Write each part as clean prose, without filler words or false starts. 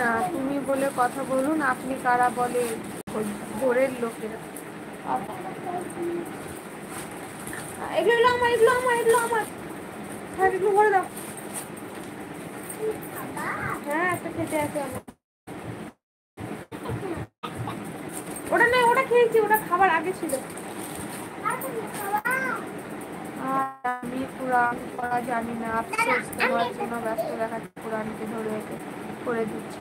না, তুমি বলে কথা বলুন। আপনি কারা বলে ভোরের লোকেরা। এগুলো আমার, এগুলো আমার, এগুলো আমার। হ্যাঁ, এগুলো ভরে দাও। হ্যাঁ, একটা খেতে আছে আমার। ওটা না, ওটা খেয়েছি, ওটা খাবার আগে ছিল। আমি কোরআন পড়া জানি না, আফসোস তোমার জন্য ব্যস্ত দেখাচ্ছি, কোরআনকে ধরে করে দিচ্ছি।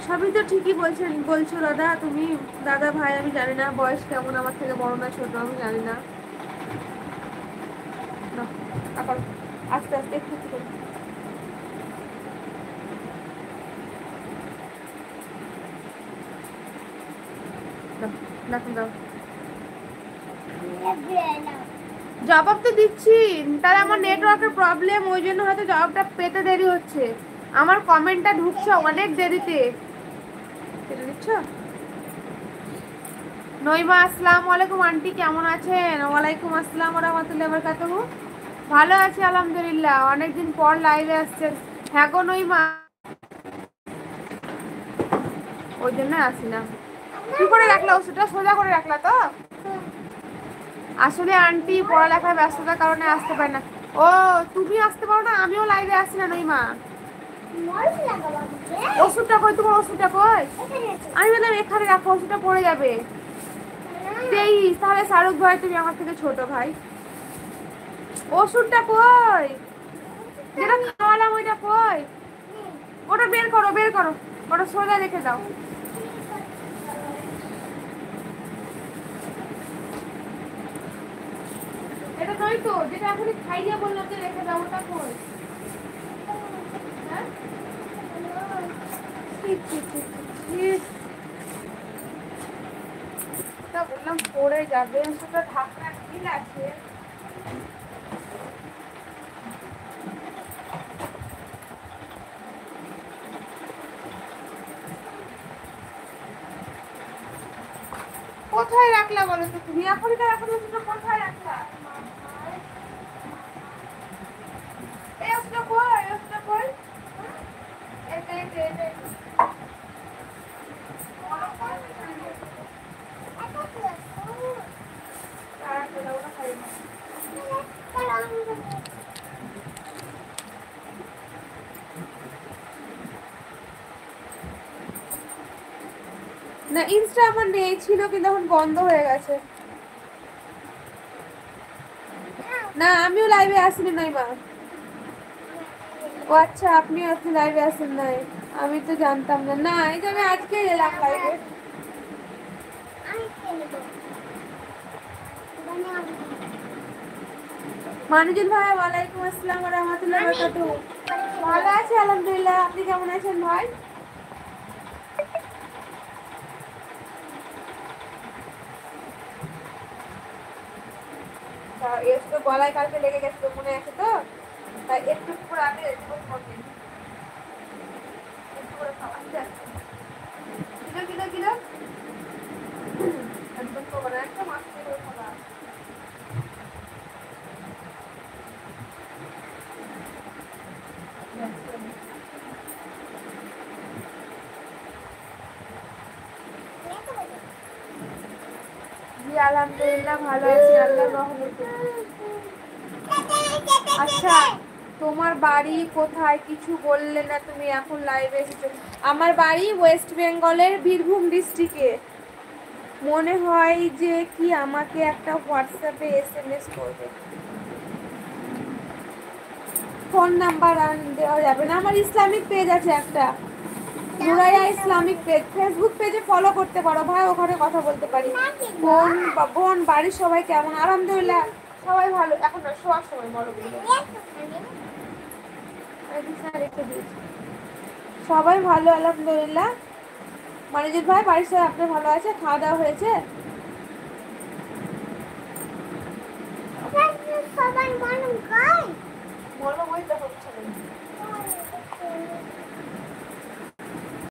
সবই তো ঠিকই বলছো দাদা তুমি। দাদা ভাই আমি জানি না বয়স কেমন, আমার থেকে বড় না ছোট আমি জানি না। আস্তে আস্তে একটু জবাব তো দিচ্ছি, তাহলে আমার নেটওয়ার্কের প্রবলেম, ওই জন্য হয়তো জবাবটা পেতে দেরি হচ্ছে। আমার কমেন্টটা ঢুকছে অনেক দেরিতে। কেটে দিচ্ছ? নইমা আসসালামু আলাইকুম আন্টি, কেমন আছেন? ওয়ালাইকুম আসসালাম ওয়া রাহমাতুল্লাহি ওয়া বারাকাতুহু। ভালো আছি আলহামদুলিল্লাহ, অনেকদিন পর লাইভে আসছেন। হ্যাঁ গো নইমা, ওই জন্য আসি না। কি করে রাখলা ওষুধটা? সোজা করে রাখলা তো? আসলে আন্টি পড়ালেখায় ব্যস্ততার কারণে আসতে পারে না। ও তুমি আসতে পারো না? আমিও লাইভে আসি না নইমা। ওষুধটা কই তোমার? ওষুধটা কই? আমি বললাম এখানে রাখো, ওষুধটা পড়ে যাবে। তাহলে শাহরুখ ভাই তুমি আমার থেকে ছোট ভাই। ওষুধটা কই? যেটা খাওয়ালাম ওইটা কই? ওটা বের করো, বের করো, ওটা সোজা রেখে দাও। এটা নয় তো, যেটা এখনই খাইয়ে বললাম যে রেখে দাও, ওটা কই? হ্যাঁ, বললাম পড়ে যাবে, সেটা ঢাকনা ঠিক আছে। কোথায় রাখলা বলো তো তুমি? এখনই এখন ওষুধটা কোথায় রাখলা? এই ওষুধটা কই? ওষুধটা কই? এটা এটা এটা না, ইনস্টা আমার নেই, ছিল কিন্তু এখন বন্ধ হয়ে গেছে। না আমিও লাইভে আসিনি নইমা। ও আচ্ছা, আপনিও আপনি লাইভে আসেন নাই, আমি তো জানতাম না। না এই যে আমি আজকে এলাম লাইভে। মানুজন ভাই ওয়ালাইকুম আসসালাম ওয়া রাহমাতুল্লাহি ওয়া বারাকাতুহু। ভালো আছি আলহামদুলিল্লাহ, আপনি কেমন আছেন ভাই? একটু গলায় কালকে লেগে গেছিল মনে আছে তো, তাই একটু করে আগে একটু করে খাওয়া কিলো কিলো কিলো একদম তো মানে একটা মাছ করে খাওয়া। জি আলহামদুলিল্লাহ ভালো আছি আল্লাহর রহমতে। আচ্ছা তোমার বাড়ি কোথায় কিছু বললে না তুমি, এখন লাইভে এসেছো। আমার বাড়ি ওয়েস্ট বেঙ্গলের বীরভূম ডিস্ট্রিক্টে। মনে হয় যে কি আমাকে একটা হোয়াটসঅ্যাপে SMS করবে, ফোন নাম্বার দেওয়া যাবে না। আমার ইসলামিক পেজ আছে একটা, নুরাইয়া ইসলামিক পেজ, ফেসবুক পেজে ফলো করতে পারো ভাই, ওখানে কথা বলতে পারি। বোন বাড়ির সবাই কেমন? আলহামদুলিল্লাহ সবাই ভালো। এখন না শোয়ার সময় বলো, সবাই ভালো আলহামদুলিল্লাহ। মানিজুর ভাই বাড়ির সবাই আপনার ভালো আছে? খাওয়া দাওয়া হয়েছে? সবাই মানুষ খায় বলো, ওই তো হচ্ছে না।